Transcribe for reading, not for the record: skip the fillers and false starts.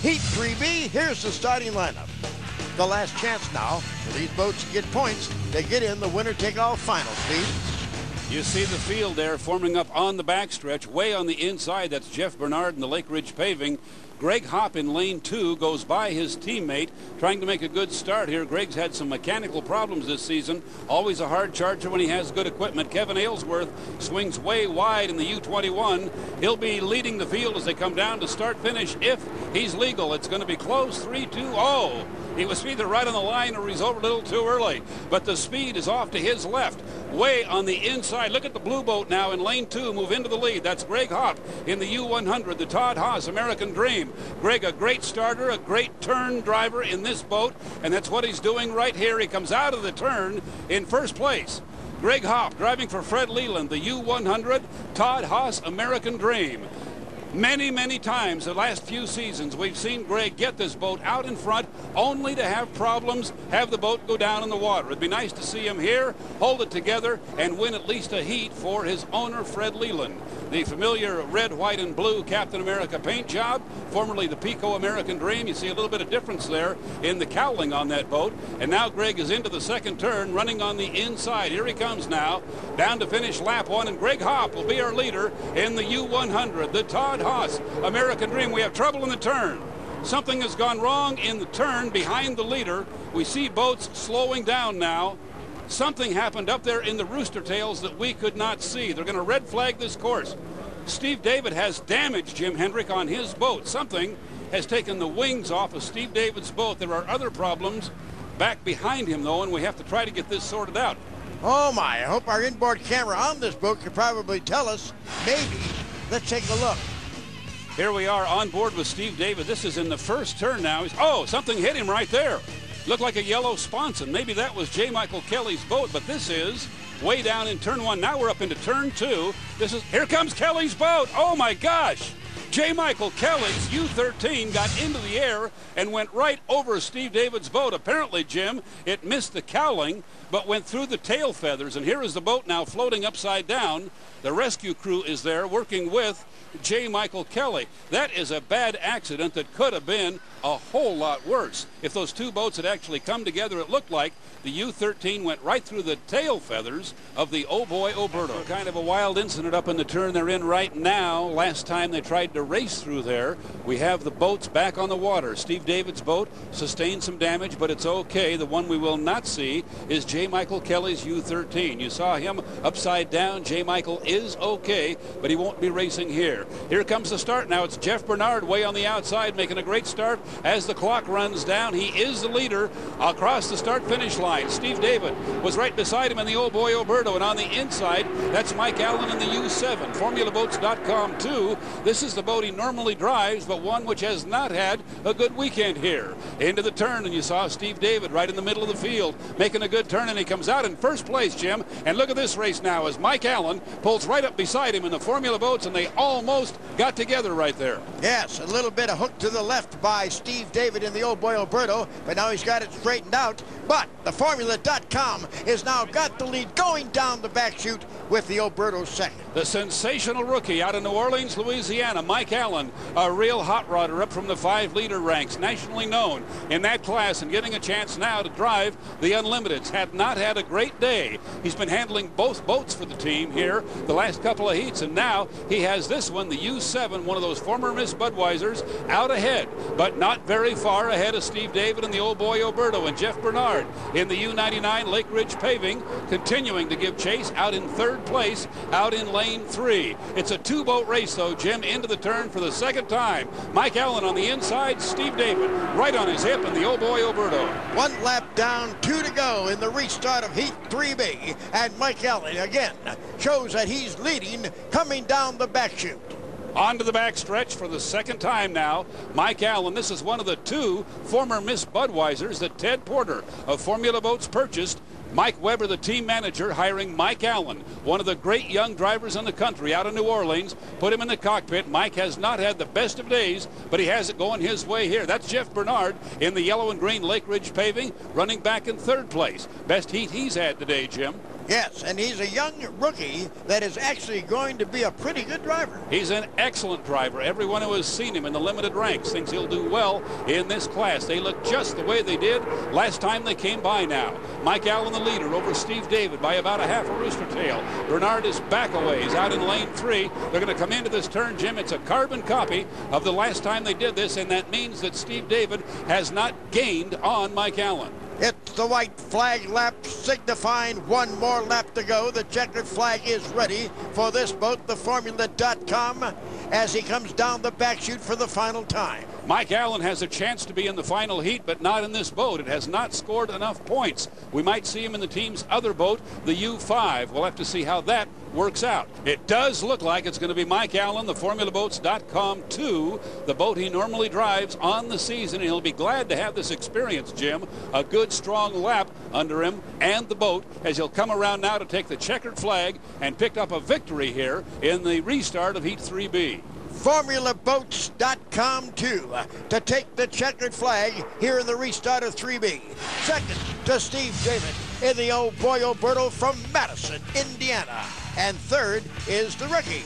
Heat 3B, here's the starting lineup. The last chance now for these boats to get points. They get in the winner-take-all final, Steve. You see the field there forming up on the backstretch. Way on the inside, that's Jeff Bernard and the Lake Ridge Paving. Greg Hopp in lane 2 goes by his teammate, trying to make a good start here. Greg's had some mechanical problems this season. Always a hard charger when he has good equipment. Kevin Aylesworth swings way wide in the U-21. He'll be leading the field as they come down to start-finish if he's legal. It's going to be close, 3-2. Oh, he was either right on the line or he's over a little too early. But the speed is off to his left, way on the inside. Look at the blue boat now in lane 2 move into the lead. That's Greg Hopp in the U-100, the Todd Haas American Dream. Greg, a great starter, a great turn driver in this boat, and that's what he's doing right here. He comes out of the turn in first place. Greg Hopp driving for Fred Leland, the U-100, Todd Haas American Dream. Many times the last few seasons we've seen Greg get this boat out in front only to have problems, have the boat go down in the water. It'd be nice to see him here, hold it together, and win at least a heat for his owner, Fred Leland. The familiar red, white, and blue Captain America paint job, formerly the Pico American Dream. You see a little bit of difference there in the cowling on that boat. And now Greg is into the second turn, running on the inside. Here he comes now, down to finish lap 1, and Greg Hopp will be our leader in the U-100, the Todd Haas American Dream. We have trouble in the turn. Something has gone wrong in the turn behind the leader. We see boats slowing down now. Something happened up there in the rooster tails that we could not see. They're going to red flag this course. Steve David has damaged Jim Hendrick on his boat. Something has taken the wings off of Steve David's boat. There are other problems back behind him, though, and we have to try to get this sorted out. Oh, my. I hope our inboard camera on this boat could probably tell us. Maybe. Let's take a look. Here we are on board with Steve David. This is in the first turn now. Oh, something hit him right there. Looked like a yellow sponson. Maybe that was J. Micheal Kelly's boat, but this is way down in turn 1. Now we're up into turn 2. Here comes Kelly's boat. Oh my gosh. J. Micheal Kelly's U-13 got into the air and went right over Steve David's boat. Apparently, Jim, it missed the cowling, but went through the tail feathers. And here is the boat now floating upside down. The rescue crew is there working with J. Micheal Kelly. That is a bad accident that could have been a whole lot worse. If those two boats had actually come together, it looked like the U-13 went right through the tail feathers of the Oh Boy Oberto. Kind of a wild incident up in the turn they're in right now. Last time they tried to race through there. We have the boats back on the water. Steve David's boat sustained some damage, but it's okay. The one we will not see is J. Micheal Kelly's U-13. You saw him upside down. J. Micheal is okay, but he won't be racing here. Here comes the start now. It's Jeff Bernard way on the outside making a great start as the clock runs down. He is the leader across the start-finish line. Steve David was right beside him in the Oh Boy Oberto, and on the inside, that's Mike Allen in the U7. FormulaBoats.com too. This is the boat he normally drives, but one which has not had a good weekend here. Into the turn, and you saw Steve David right in the middle of the field making a good turn, and he comes out in first place, Jim. And look at this race now as Mike Allen pulls right up beside him in the Formula Boats, and they almost got together right there. Yes, a little bit of hook to the left by Steve David in the Oh Boy Oberto, but now he's got it straightened out. But the Formula.com has now got the lead going down the back chute with the Oberto second. The sensational rookie out of New Orleans, Louisiana, Mike Allen, a real hot rodder up from the 5-liter ranks, nationally known in that class and getting a chance now to drive the Unlimiteds. Had not had a great day. He's been handling both boats for the team here the last couple of heats, and now he has this one, the U7, one of those former Miss Budweisers, out ahead, but not very far ahead of Steve David and the Oh Boy Oberto, and Jeff Bernard in the U99 Lake Ridge Paving, continuing to give chase out in third place, out in lane 3. It's a two-boat race, though, Jim, into the turn for the second time. Mike Allen on the inside, Steve David right on his hip in the Oh Boy Oberto. One lap down, 2 to go in the restart of Heat 3B, and Mike Allen again shows that he's leading coming down the back chute. Onto the backstretch for the second time now. Mike Allen, this is one of the 2 former Miss Budweisers that Ted Porter of Formula Boats purchased. Mike Weber, the team manager, hiring Mike Allen, one of the great young drivers in the country out of New Orleans, put him in the cockpit. Mike has not had the best of days, but he has it going his way here. That's Jeff Bernard in the yellow and green Lake Ridge Paving, running back in third place. Best heat he's had today, Jim. Yes, and he's a young rookie that is actually going to be a pretty good driver. He's an excellent driver. Everyone who has seen him in the limited ranks thinks he'll do well in this class. They look just the way they did last time they came by now. Mike Allen, the leader, over Steve David by about a half a rooster tail. Bernard is back a ways out in lane 3. They're going to come into this turn, Jim. It's a carbon copy of the last time they did this, and that means that Steve David has not gained on Mike Allen. It's the white flag lap signifying one more lap to go. The checkered flag is ready for this boat, the Formula.com, as he comes down the back chute for the final time. Mike Allen has a chance to be in the final heat, but not in this boat. It has not scored enough points. We might see him in the team's other boat, the U-5. We'll have to see how that works out. It does look like it's going to be Mike Allen, the Formulaboats.com 2, the boat he normally drives on the season, and he'll be glad to have this experience, Jim. A good, strong lap under him and the boat as he'll come around now to take the checkered flag and pick up a victory here in the restart of Heat 3B. Formulaboats.com 2 to take the checkered flag here in the restart of 3B. Second to Steve David in the Oh Boy Alberto from Madison, Indiana. And third is the rookie,